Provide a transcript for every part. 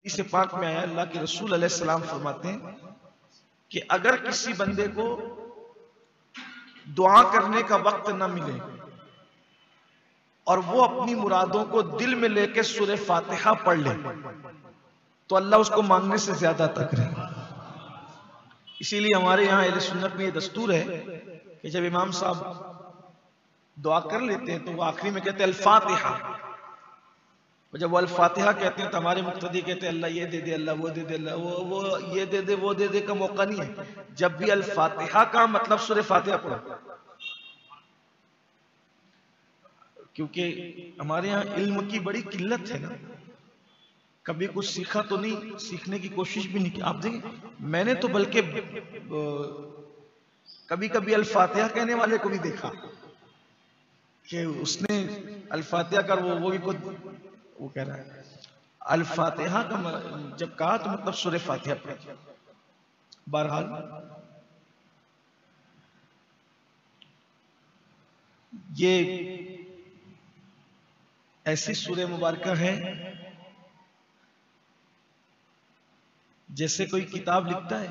इस पाक में आया, अल्लाह के रसूल अलैहिस्सलाम फरमाते हैं कि अगर किसी बंदे को दुआ करने का वक्त न मिले और वो अपनी मुरादों को दिल में लेकर सूरह फातिहा पढ़ ले तो अल्लाह उसको मांगने से ज्यादा अता करेगा। इसीलिए हमारे यहाँ अहले सुन्नत में ये दस्तूर है कि जब इमाम साहब दुआ कर लेते हैं तो वो आखिरी में कहते हैं अल फातिहा। जब वो अल फातिहा कहते हैं तो हमारे मुक्तदी कहते हैं अल्लाह ये दे दे, अल्लाह वो दे दे, अल्लाह वो ये दे दे, वो दे दे का मौका नहीं है। जब भी अल फातिहा का मतलब सूरह फातिहा पढ़ो, क्योंकि हमारे यहाँ इल्म की बड़ी किल्लत है ना, कभी कुछ सीखा तो नहीं, सीखने की कोशिश भी नहीं की। आप देखें मैंने तो बल्कि कभी कभी अल फातिहा कहने वाले को भी देखा कि उसने अल फातिहा का वो भी खुद वो कह रहा है अल फातिहा का जब कहा तो मतलब सूरह फातिहा पढ़ा। बहरहाल ये ऐसी सूरह मुबारक है जैसे कोई किताब लिखता है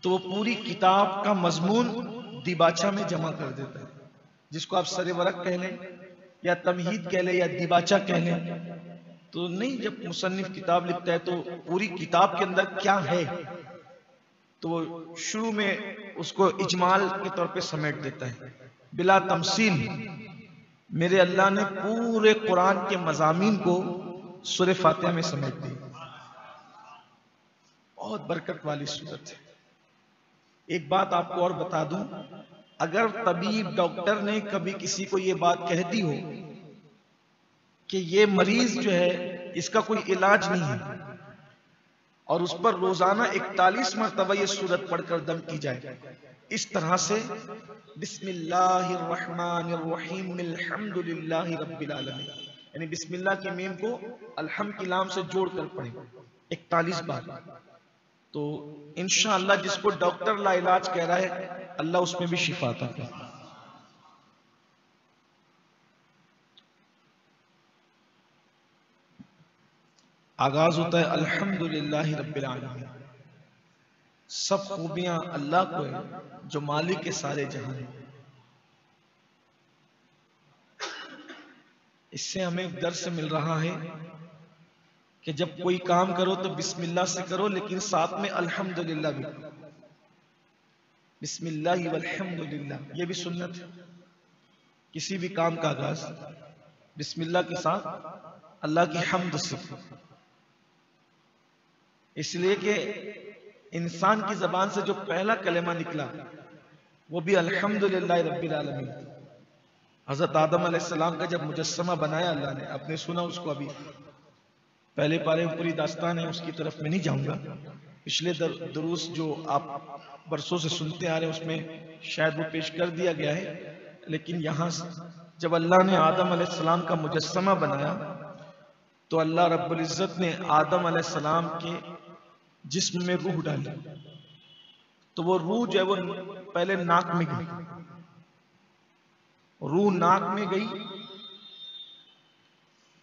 तो वो पूरी किताब का मजमून दिबाचा में जमा कर देता है, जिसको आप सरे वरक कह लें या तमहीद कह लें या दिबाचा कह लें। तो नहीं, जब मुसन्निफ किताब लिखता है तो पूरी किताब के अंदर क्या है तो वो शुरू में उसको इजमाल के तौर पे समेट देता है बिला तमसील। मेरे अल्लाह ने पूरे कुरान के मजामीन को सूरह फातिहा में समेट दिया। बहुत बरकत वाली सूरत है। एक बात आपको और बता दूं, अगर तबीब डॉक्टर ने कभी किसी को ये बात कह दी हो कि ये मरीज जो है इसका कोई इलाज नहीं है और उस पर रोजाना 41 मरतबा ये सूरत पढ़कर दम की जाए, इस तरह से बिस्मिल्लाहिर्रहमानिर्रहीम अल्हम्दुलिल्लाहि रब्बिल आलमीन, यानी बिस्मिल्लाह की मीम को अल्हम्द की लाम से जोड़कर पढ़ें 41 बार। तो इंशाअल्लाह जिसको डॉक्टर ला इलाज कह रहा है अल्लाह उसमें भी शिफा अता करे। आगाज होता है अल्हम्दुलिल्लाहि रब्बिल आलमीन। सब खूबियां अल्लाह को है जो मालिक के सारे जहां है। इससे हमें दर्स मिल रहा है कि जब कोई काम करो तो बिस्मिल्लाह से करो, लेकिन साथ में अल्हम्दुलिल्लाह भी, बिस्मिल्लाह वल्हम्दुलिल्लाह, ये भी सुन्नत है। किसी भी काम का आगाज बिस्मिल्लाह के साथ अल्लाह की हम्द से, इसलिए कि इंसान की जबान से जो पहला कलेमा निकला वो भी अल्हम्दुलिल्लाह रब्बिल आलमीन। हजरत आदम अलैहिस्सलाम का जब मुजस्समा बनाया अल्लाह ने, आपने सुना उसको, अभी पहले पारे में पूरी दास्तान है, उसकी तरफ में नहीं जाऊंगा। पिछले दुरूस जो आप बरसों से सुनते आ रहे हैं उसमें शायद वो पेश कर दिया गया है, लेकिन यहां जब अल्लाह ने आदम अलैहिस्सलाम का मुजस्समा बनाया तो अल्लाह रब्बुल इज्जत ने आदम अलैहिस्सलाम के जिस्म में रूह डाली। तो वो रूह जो है वो पहले नाक में गई, रूह नाक में गई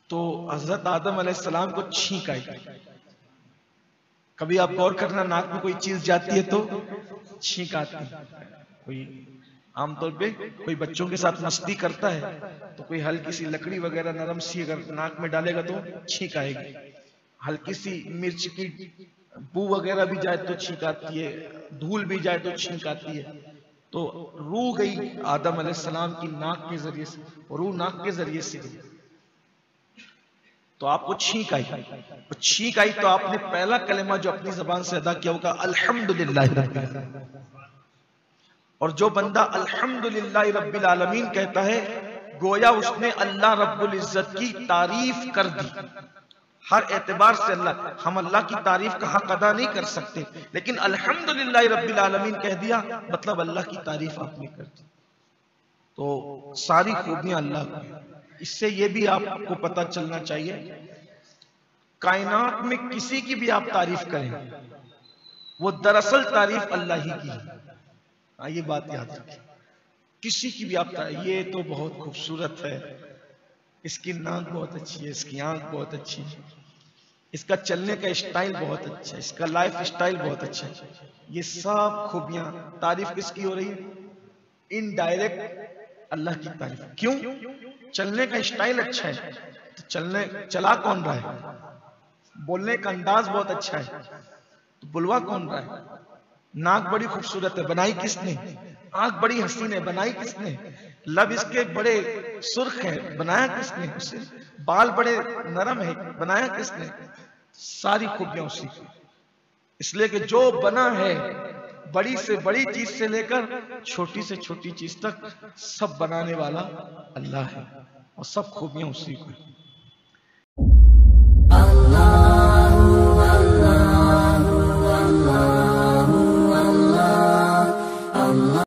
तो हजरत आदम अलैहिस्सलाम को छींक आई। कभी आप गौर करना, नाक में कोई चीज जाती है तो छींक आती है। कोई आमतौर पे कोई बच्चों के साथ मस्ती करता है तो कोई हल्की सी लकड़ी वगैरह नरम सी अगर नाक में डालेगा तो छींक आएगी, हल्की सी मिर्च की बू वगैरह भी जाए तो छींक आती है, धूल भी जाए तो छींक आती है। तो रूह गई आदम अलैहिस्सलाम की नाक के जरिए से, रूह नाक के जरिए से गई तो आपको छींक आई। तो छींक आई तो आपने पहला कलेमा जो अपनी जबान से अदा किया होगा अल्हम्दुलिल्लाह रब्बिल आलमीन। और जो बंदा अल्हम्दुलिल्लाह रब्बिल आलमीन कहता है गोया उसने अल्लाह रब्बुल इज्जत की तारीफ कर दी। हर एतबार से हम अल्लाह की तारीफ का हक अदा नहीं कर सकते, लेकिन अल्हम्दुलिल्लाह रब्बिल आलमीन कह दिया मतलब अल्लाह की तारीफ आपने कर दी। तो सारी खूबियां अल्लाह की। इससे यह भी आपको पता चलना चाहिए, कायनात में किसी की भी आप तारीफ करें वो दरअसल तारीफ अल्लाह ही की है। हाँ, ये बात याद रखें, किसी की भी आप तारीफ, ये तो बहुत खूबसूरत है, इसकी नाक बहुत अच्छी है, इसकी आंख बहुत अच्छी है, इसका चलने का स्टाइल बहुत अच्छा है, इसका लाइफ स्टाइल बहुत अच्छा है। ये सब खूबियां, तारीफ किसकी हो रही है? इनडायरेक्ट अल्लाह की तारीफ। क्यों? चलने का स्टाइल अच्छा है तो चला कौन रहा है? बोलने का अंदाज बहुत अच्छा है तो बुलवा कौन रहा है? नाक बड़ी खूबसूरत है, बनाई किसने? आंख बड़ी हसीन है, बनाई किसने? लब इसके बड़े सुर्ख है, बनाया किसने? उसे बाल बड़े नरम है, बनाया किसने? सारी खूबियां उसी की। इसलिए कि जो बना है, बड़ी से बड़ी चीज से लेकर छोटी से छोटी चीज तक सब बनाने वाला अल्लाह है और सब खूबियां उसी को।